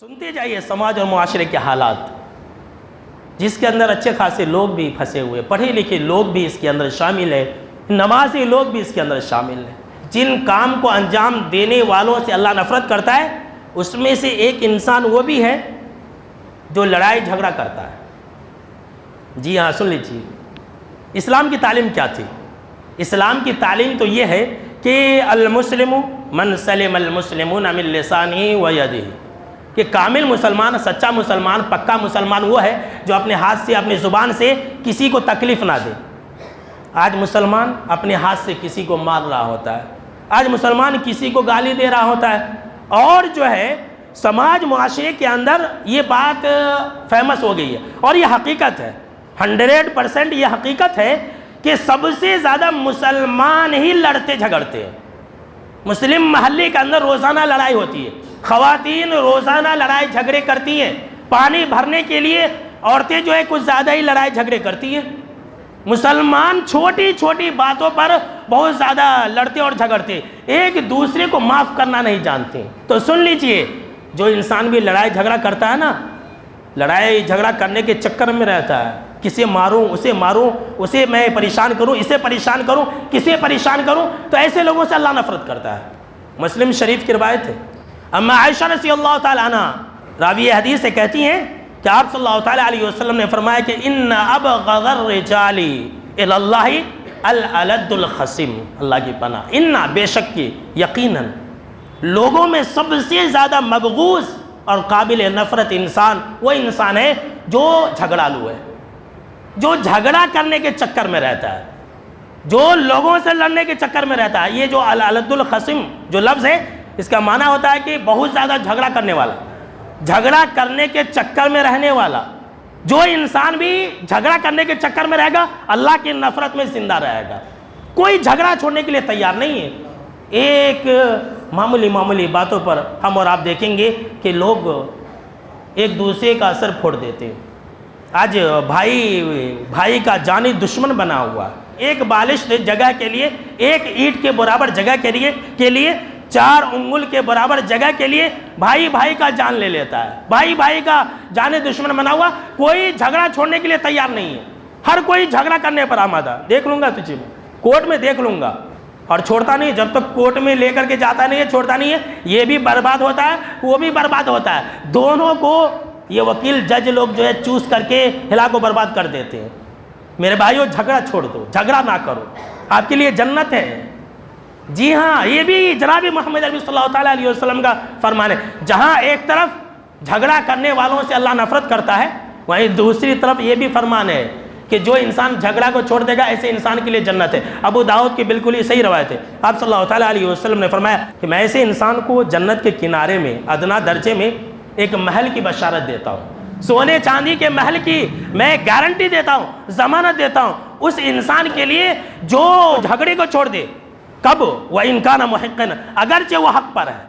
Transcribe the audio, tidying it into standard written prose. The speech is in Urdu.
سنتے جائیے سماج اور معاشرے کے حالات، جس کے اندر اچھے خاصے لوگ بھی پھنسے ہوئے، پڑھے لکھے لوگ بھی اس کے اندر شامل ہیں، نمازی لوگ بھی اس کے اندر شامل ہیں۔ جن کام کو انجام دینے والوں سے اللہ نفرت کرتا ہے، اس میں سے ایک انسان وہ بھی ہے جو لڑائی جھگڑا کرتا ہے۔ جی ہاں، سن لیجیے، اسلام کی تعلیم کیا تھی؟ اسلام کی تعلیم تو یہ ہے کہ المسلم من سلم المسلمون من لسانہ و یدہ، کہ کامل مسلمان، سچا مسلمان، پکا مسلمان وہ ہے جو اپنے ہاتھ سے، اپنی زبان سے کسی کو تکلیف نہ دے۔ آج مسلمان اپنے ہاتھ سے کسی کو مار رہا ہوتا ہے، آج مسلمان کسی کو گالی دے رہا ہوتا ہے، اور جو ہے سماج معاشرے کے اندر یہ بات فیمس ہو گئی ہے، اور یہ حقیقت ہے، 100% یہ حقیقت ہے کہ سب سے زیادہ مسلمان ہی لڑتے جھگڑتے ہیں۔ مسلم محلے کے اندر روزانہ لڑائی ہوتی ہے، خواتین روزانہ لڑائی جھگڑے کرتی ہیں، پانی بھرنے کے لیے عورتیں جو ہے کچھ زیادہ ہی لڑائی جھگڑے کرتی ہیں۔ مسلمان چھوٹی چھوٹی باتوں پر بہت زیادہ لڑتے اور جھگڑتے، ایک دوسرے کو معاف کرنا نہیں جانتے۔ تو سن لیجئے، جو انسان بھی لڑائی جھگڑا کرتا ہے نا، لڑائی جھگڑا کرنے کے چکر میں رہتا ہے، کسے ماروں، اسے میں پریشان کروں، اسے پریشان کروں، کسے پریشان کروں، تو ایسے لوگوں سے اللہ نفرت کرتا ہے۔ مسلم شریف کی روایت ہے، اما عائشہ رضی اللہ تعالی عنہ راوی حدیث سے کہتی ہیں کہ آپ صلی اللہ تعالی علیہ وسلم نے فرمایا کہ ان ابغض الرجال الی اللہ الالد الخصم، اللہ کی پناہ، ان بے شک کی یقیناً لوگوں میں سب سے زیادہ مبغوض اور قابل نفرت انسان وہ انسان ہے جو جھگڑالو ہے، جو جھگڑا کرنے کے چکر میں رہتا ہے، جو لوگوں سے لڑنے کے چکر میں رہتا ہے۔ یہ جو الالد الخصم جو لفظ ہے، اس کا معنی ہوتا ہے کہ بہت زیادہ جھگڑا کرنے والا، جھگڑا کرنے کے چکر میں رہنے والا۔ جو انسان بھی جھگڑا کرنے کے چکر میں رہے گا، اللہ کی نفرت میں زندہ رہے گا، کوئی جھگڑا چھوڑنے کے لیے تیار نہیں ہے۔ ایک معمولی باتوں پر ہم اور آپ دیکھیں گے کہ لوگ ایک دوسرے کا سر پھوڑ دیتے ہیں۔ آج بھائی کا جانی دشمن بنا ہوا ہے، ایک بالشت جگہ کے لیے، ایک اینٹ کے برابر جگہ کے لیے 4 انگل کے برابر جگہ کے لیے بھائی کا جان لے لیتا ہے، بھائی کا جان دشمن بنا ہوا، کوئی جھگڑا چھوڑنے کے لیے تیار نہیں ہے، ہر کوئی جھگڑا کرنے پر آمادہ، دیکھ لوں گا تجھے میں، کورٹ میں دیکھ لوں گا، اور چھوڑتا نہیں، جب تک کورٹ میں لے کر کے جاتا نہیں ہے چھوڑتا نہیں ہے، یہ بھی برباد ہوتا ہے، وہ بھی برباد ہوتا ہے، دونوں کو یہ وکیل جج لوگ جو ہے چوز کر کے ہلاک و برباد کر دیتے ہیں۔ میرے بھائیو، جھگڑا چھوڑ دو، جھگڑا نہ کرو، آپ کے لیے جنت ہے۔ جی ہاں، یہ بھی جناب محمد عربی صلی اللہ تعالیٰ علیہ وسلم کا فرمان ہے، جہاں ایک طرف جھگڑا کرنے والوں سے اللہ نفرت کرتا ہے، وہیں دوسری طرف یہ بھی فرمان ہے کہ جو انسان جھگڑا کو چھوڑ دے گا، ایسے انسان کے لیے جنت ہے۔ ابو داؤد کی بالکل ہی صحیح روایت ہے، آپ صلی اللہ تعالیٰ علیہ وسلم نے فرمایا کہ میں ایسے انسان کو جنت کے کنارے میں ادنا درجے میں ایک محل کی بشارت دیتا ہوں، سونے چاندی کے محل کی میں گارنٹی دیتا ہوں، ضمانت دیتا ہوں اس انسان کے لیے جو جھگڑے کو چھوڑ دے۔ کب؟ وَإِن كَانَ مُحِقًّا، اگرچہ وہ حق پر ہے۔